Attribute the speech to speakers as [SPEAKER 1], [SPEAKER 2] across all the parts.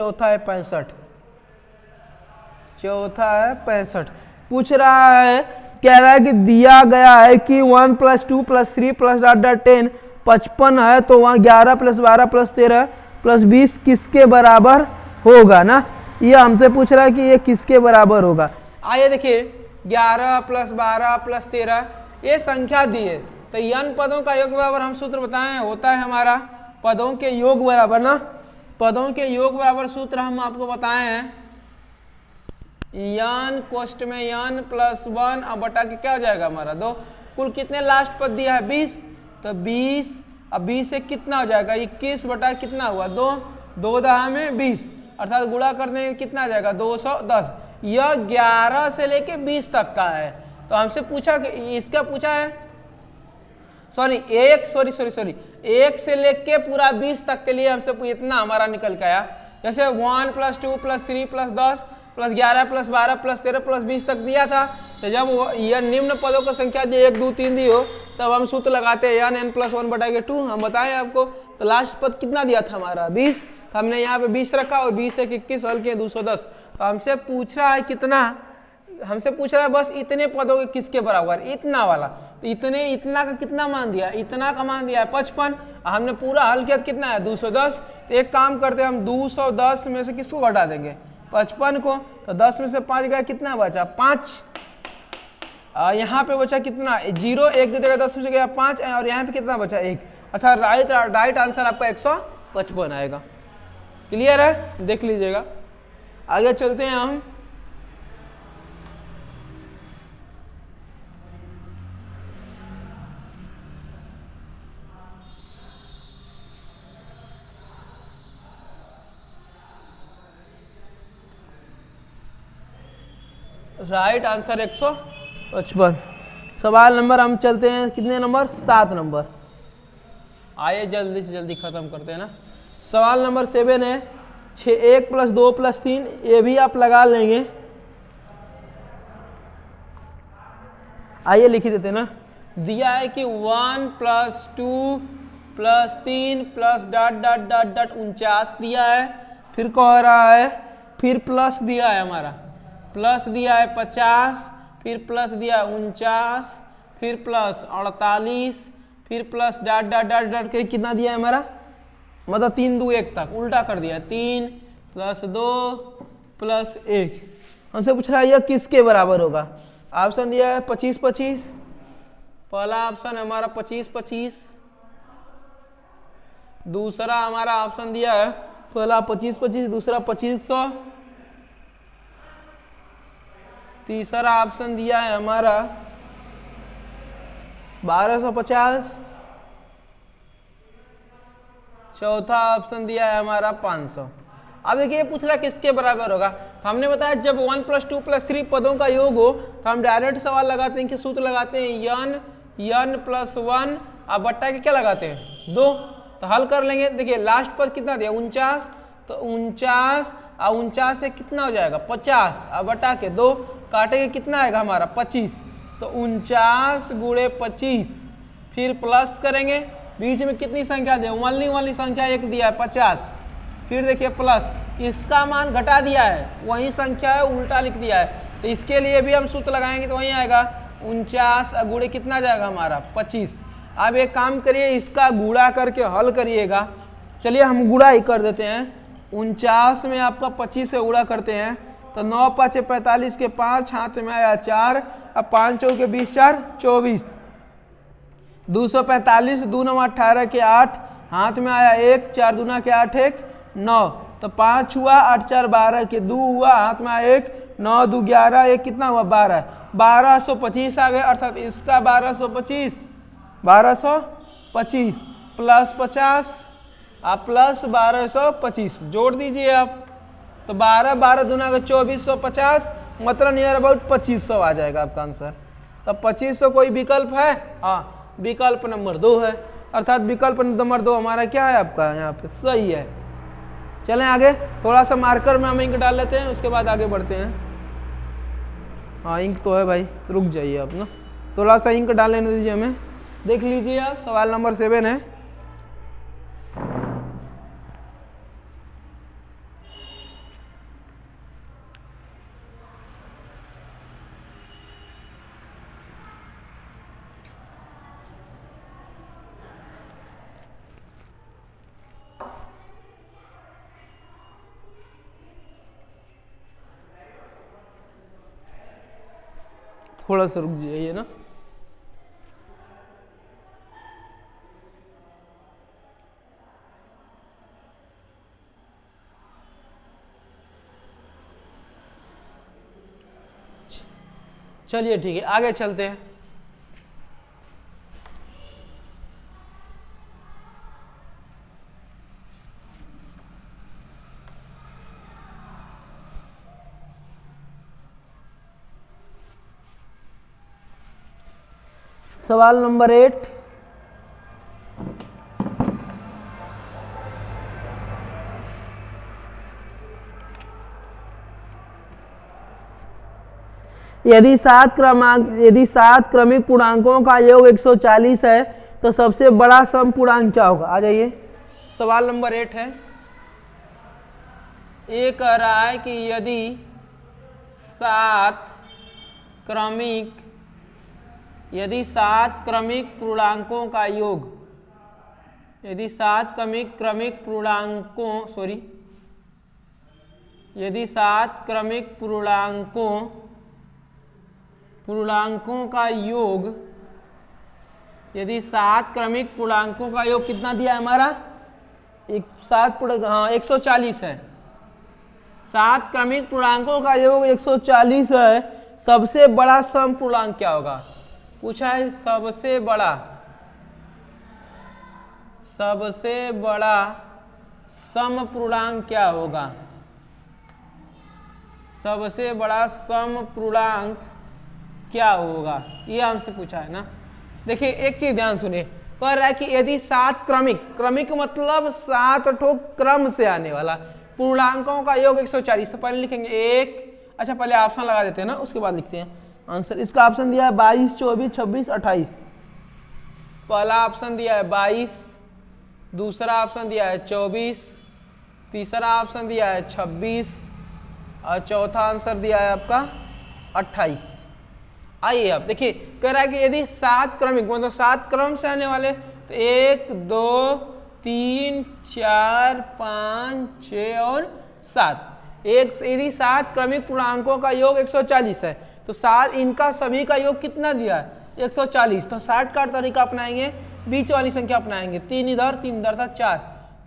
[SPEAKER 1] चौथा है 65, चौथा है 65। पूछ रहा है, कह रहा है कि दिया गया है कि 1 + 2 + 3 + 10 55 है, तो वहाँ 11 + 12 + 13 + 20 किसके बराबर होगा ना। ये हमसे पूछ रहा है कि ये किसके बराबर होगा। आइए देखिए, 11 + 12 + 13 ये संख्या दी है, तो n पदों का योग बराबर हम सूत्र बताएं होता है हमारा पदों के योग बराबर ना। पदों के योग बराबर सूत्र हम आपको बताए हैं, n कोष्ठ में n + 1 अब बटा के क्या हो जाएगा हमारा 2। कुल कितने लास्ट पद दिया है 20, तो 20 अब 20 से कितना हो जाएगा 21 बटा कितना हुआ 2, 2 दहा में 20, अर्थात गुणा करने में कितना आ जाएगा 210। यह 11 से लेके 20 तक का है, तो हमसे पूछा कि इसका पूछा है एक से लेके पूरा 20 तक के लिए हमसे इतना हमारा निकल के आया। जैसे 1 + 2 + 3 + 10 + 11 + 12 + 13 + 20 तक दिया था, तो जब यह निम्न पदों की संख्या दी 1 2 3 दी हो, तब हम सूत्र लगाते हैं n + 1 / 2। हम बताएं आपको, तो लास्ट पद कितना दिया था हमारा 20, तो हमने यहाँ पे 20 रखा और 20 से 21 हल किए 210। तो हमसे पूछ रहा है कितना, हमसे पूछ रहा है बस इतने पदों के किसके बराबर, इतना वाला। तो इतना का कितना मान दिया, इतना का मान दिया है 55, हमने पूरा हल किया कितना है 210। तो एक काम करते हैं, हम 210 में से किसको घटा देंगे 55 को, तो 10 में से 5 गया कितना बचा 5, यहाँ पे बचा कितना 0, 1 दे देगा 10 में से गया 5, और यहाँ पे कितना बचा 1, अर्थात राइट आंसर आपका 155 आएगा। क्लियर है, देख लीजिएगा। आगे चलते हैं हम, राइट आंसर 155। सवाल नंबर हम चलते हैं कितने नंबर 7 नंबर। आइए जल्दी से जल्दी खत्म करते हैं ना। सवाल नंबर 7 है 1 + 2 + 3, ये भी आप लगा लेंगे। आइए लिख देते हैं ना। दिया है कि 1 + 2 + 3 + ... 49 दिया है, फिर कह रहा है, फिर प्लस दिया है हमारा, प्लस दिया है 50, फिर प्लस दिया है 49, फिर प्लस 48, फिर प्लस ... के कितना दिया है हमारा, मतलब 3 2 1 तक उल्टा कर दिया, 3 + 2 + 1। हमसे पूछ रहा है यह किसके बराबर होगा। ऑप्शन दिया है 25 25, पहला ऑप्शन हमारा 25 25, दूसरा हमारा ऑप्शन दिया है पहला 25 25, दूसरा 2500, तीसरा ऑप्शन दिया है हमारा 1250, चौथा ऑप्शन दिया है हमारा 500। अब देखिए पूछ रहा है किसके बराबर होगा, तो हमने बताया जब 1 + 2 + 3 पदों का योग हो तो हम डायरेक्ट सवाल लगाते हैं कि सूत्र लगाते हैं n + 1 अब बट्टा के क्या लगाते हैं 2, तो हल कर लेंगे। देखिए लास्ट पद कितना दिया 49, तो 49 और 49 से कितना हो जाएगा 50, अब बटा के 2 काटेंगे कितना आएगा हमारा 25, तो 49 × 25, फिर प्लस करेंगे, बीच में कितनी संख्या दिया वाली संख्या 1 दिया है 50, फिर देखिए प्लस, इसका मान घटा दिया है, वही संख्या है उल्टा लिख दिया है, तो इसके लिए भी हम सूत्र लगाएंगे तो वही आएगा 49 गुणे कितना जाएगा हमारा 25। अब एक काम करिए, इसका गुणा करके हल करिएगा। चलिए हम गुणा ही कर देते हैं, 49 में आपका 25 से गुणा करते हैं, तो 9 × 5 = 45 के 5 हाथ में आया 4, अब 5 × 4 के 20 4 24, 245 2 9 18 के 8 हाथ में आया 1, 4 दूना के 8 1 9, तो 5 हुआ 8 4 12 के 2 हुआ हाथ में आया 1, 9 2 11 1 कितना हुआ 12, 1225 आ गए, अर्थात इसका 1225 प्लस 50 आप प्लस 1225 जोड़ दीजिए आप, तो 12 12 दूना के 2450, मतलब नियर अबाउट 2500 आ जाएगा आपका आंसर। तो 2500 कोई विकल्प है, हाँ विकल्प नंबर 2 है, अर्थात विकल्प नंबर 2 हमारा क्या है आपका यहाँ पे सही है। चलें आगे, थोड़ा सा मार्कर में हम इंक डाल लेते हैं, उसके बाद आगे बढ़ते हैं। हाँ इंक तो है भाई, रुक जाइए आप ना, थोड़ा सा इंक डाल लेने दीजिए हमें। देख लीजिए आप, सवाल नंबर 7 है थोड़ा सा रुक जाइए ना। चलिए ठीक है, आगे चलते हैं। सवाल नंबर 8, यदि 7 क्रमिक पूर्णांकों का योग 140 है तो सबसे बड़ा सम पूर्णांक क्या होगा। आ जाइए, सवाल नंबर 8 है। ये कह रहा है कि यदि 7 क्रमिक पूर्णांकों का योग, यदि 7 क्रमिक पूर्णांकों का योग, यदि 7 क्रमिक पूर्णांकों का योग कितना दिया है हमारा, 140 है। 7 क्रमिक पूर्णांकों का योग 140 है, सबसे बड़ा सम पूर्णांक क्या होगा पूछा है। सबसे बड़ा सम पूर्णांक क्या होगा, सबसे बड़ा सम पूर्णांक क्या होगा, ये हमसे पूछा है ना। देखिए एक चीज ध्यान सुनिए, कह रहा है कि यदि 7 क्रमिक मतलब 7 ठो क्रम से आने वाला पूर्णांकों का योग 140, तो पहले लिखेंगे 1, अच्छा पहले ऑप्शन लगा देते हैं ना, उसके बाद लिखते हैं आंसर। इसका ऑप्शन दिया है 22, 24, 26, 28। पहला ऑप्शन दिया है 22, दूसरा ऑप्शन दिया है 24, तीसरा ऑप्शन दिया है 26 और चौथा आंसर दिया है आपका 28। आइए अब देखिए, कह रहा है कि यदि 7 क्रमिक मतलब 7 क्रम से आने वाले, तो 1, 2, 3, 4, 5, 6 और 7, यदि 7 क्रमिक पूर्णांकों का योग 140 है तो 7 इनका सभी का योग कितना दिया है 140। तो 60 का तरीका अपनाएंगे, बीच वाली संख्या अपनाएंगे, 3 इधर 3 इधर था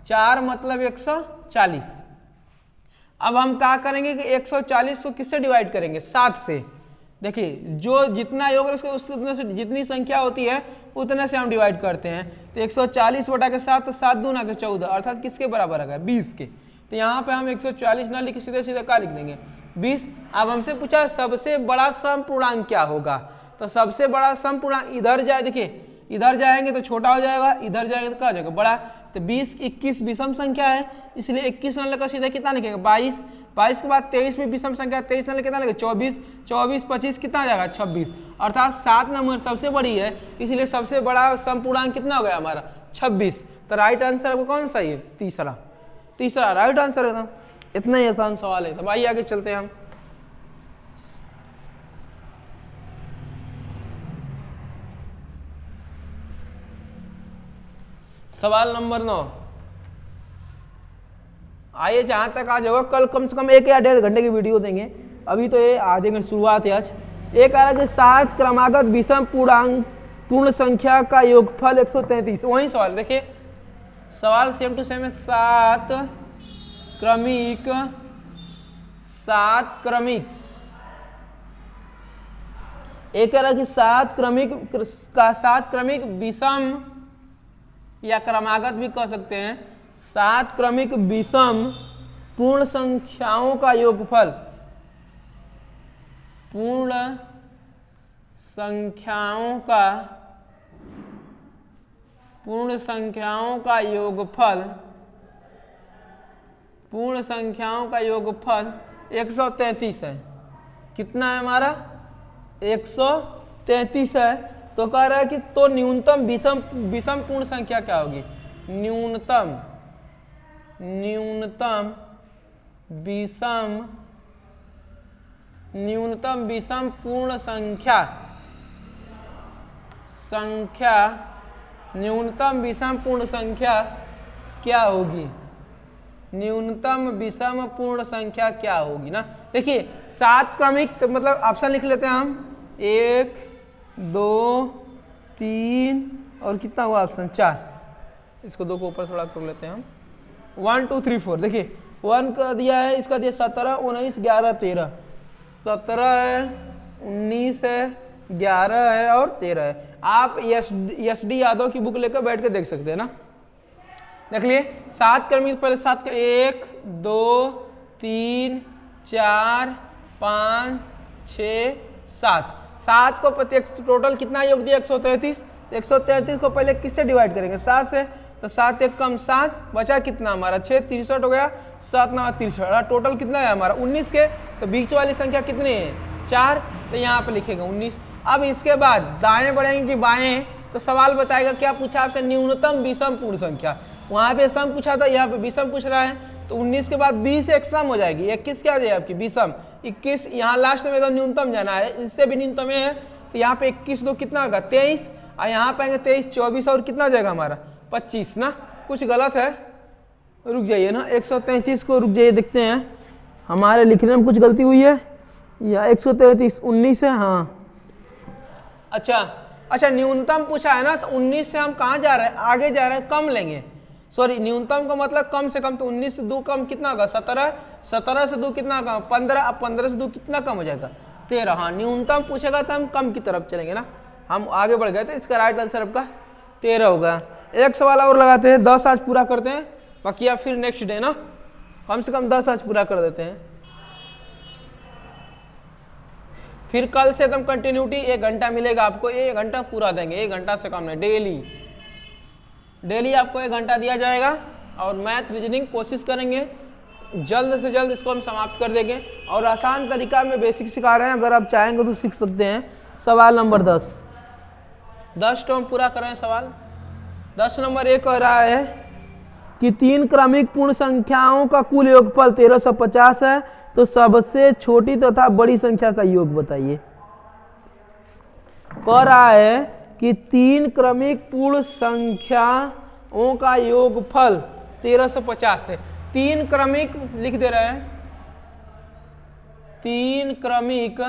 [SPEAKER 1] 4 मतलब 140। अब हम क्या करेंगे कि 140 को किससे डिवाइड करेंगे, 7 से। देखिए जो जितना योग है उसके से जितनी संख्या होती है उतने से हम डिवाइड करते हैं। तो 140 बटा के 7, तो 7 दूना के 14, अर्थात किसके बराबर आ गया 20 के। तो यहाँ पे हम 140 ना लिख सीधे सीधे क्या लिख देंगे 20। अब हमसे पूछा सबसे बड़ा सम पूर्णांक क्या होगा, तो सबसे बड़ा सम पूर्णांक इधर जाए, देखिए इधर जाएंगे तो छोटा हो जाएगा, इधर जाएंगे तो क्या हो जाएगा बड़ा। तो 20, 21 विषम संख्या है, इसलिए 21 न लेकर सीधे कितना लिखेंगे 22, 22 के बाद 23 भी विषम संख्या, 23 न लेकर कितना लिखेंगे 24, 24, 25 कितना आ जाएगा 26, अर्थात 7 नंबर सबसे बड़ी है, इसलिए सबसे बड़ा सम पूर्णांक कितना हो गया हमारा 26। तो राइट आंसर आपको कौन सा है, तीसरा राइट आंसर एकदम। इतना ही आसान सवाल है। तो आइए आगे चलते हैं हम। सवाल नंबर 9, आइए जहां तक आज होगा कल कम से कम 1 या 1.5 घंटे की वीडियो देंगे, अभी तो ये आधे घंटे शुरुआत है आज। एक आ रहा है 7 क्रमागत विषम पूर्ण संख्या का योगफल 133। वही सवाल देखिए, सवाल सेम टू सेम है। 7 क्रमिक एक कह रहा है कि 7 क्रमिक विषम या क्रमागत भी कह सकते हैं, 7 क्रमिक विषम पूर्ण संख्याओं का योगफल, पूर्ण संख्याओं का योगफल 133 है। कितना है हमारा 133 है। तो कह रहा है कि तो न्यूनतम विषम पूर्ण संख्या क्या होगी, न्यूनतम विषम पूर्ण संख्या न्यूनतम विषम पूर्ण संख्या क्या होगी, न्यूनतम विषम पूर्ण संख्या क्या होगी ना। देखिए 7 क्रमिक, तो मतलब ऑप्शन लिख लेते हैं हम, 1 2 3 और कितना हुआ ऑप्शन 4। इसको 2 को ऊपर थोड़ा कर लेते हैं हम। 1 2 3 4 देखिए 1 का दिया है, इसका दिया 17 19 11 13, 17 है 19 है 11 है और 13 है। आप एस डी यादव की बुक लेकर बैठ के देख सकते हैं ना। देख लिए 7 क्रमिक, पहले 7 कर 1 2 3 4 5 6 7, 7 को प्रत्येक टोटल कितना योग दिया 133। 133 को पहले किससे डिवाइड करेंगे 7 से, तो 7 एक कम 7, बचा कितना हमारा 6, 63 हो गया, 7 9 63, टोटल कितना है हमारा 19 के, तो बीच वाली संख्या कितनी है 4, तो यहाँ पे लिखेगा 19। अब इसके बाद दाएं बढ़ेंगे कि बाएं, तो सवाल बताएगा क्या पूछा आपसे, न्यूनतम विषम पूर्ण संख्या। वहां पे सम पूछा था, यहाँ पे विषम पूछ रहा है, तो 19 के बाद 20 एक सम हो जाएगी, 21 क्या हो जाएगी आपकी विषम, 21 यहाँ लास्ट में तो न्यूनतम जाना है, इससे भी न्यूनतम है, तो यहाँ पे 21 दो कितना होगा 23, और यहाँ पे आएंगे 23 24 और कितना हो जाएगा हमारा 25 ना। कुछ गलत है, रुक जाइए ना, 133 को रुक जाइए, देखते हैं हमारे लिखने में कुछ गलती हुई है, या 133 19 है, हाँ अच्छा न्यूनतम पूछा है ना, तो 19 से हम कहाँ जा रहे हैं, आगे जा रहे हैं, कम लेंगे, सॉरी न्यूनतम का मतलब कम से कम, तो 19 से 2 कम कितना होगा 17, 17 से 2 कितना कम 15, अब 15 से 2 कितना कम हो जाएगा 13। हाँ न्यूनतम पूछेगा तो हम कम की तरफ चलेंगे ना, हम आगे बढ़ गए थे, इसका राइट आंसर आपका 13 होगा। एक सवाल और लगाते हैं, 10 आज पूरा करते हैं, बाकी आप फिर नेक्स्ट डे ना कम से कम 10 आज पूरा कर देते हैं, फिर कल से एकदम कंटिन्यूटी 1 घंटा मिलेगा आपको, 1 घंटा पूरा देंगे, 1 घंटा से कम नहीं, डेली आपको 1 घंटा दिया जाएगा, और मैथ रीजनिंग कोशिश करेंगे जल्द से जल्द इसको हम समाप्त कर देंगे, और आसान तरीका में बेसिक सिखा रहे हैं, अगर आप चाहेंगे तो सीख सकते हैं। सवाल नंबर 10 तो हम पूरा कर रहे हैं सवाल। 10 नंबर 1 कह रहा है कि 3 क्रमिक पूर्ण संख्याओं का कुल योगफल 1350 है, तो सबसे छोटी तथा बड़ी संख्या का योग बताइए। कह रहा है कि 3 क्रमिक पूर्ण संख्याओं का योगफल 1350 है, 3 क्रमिक लिख दे रहे हैं, 3 क्रमिक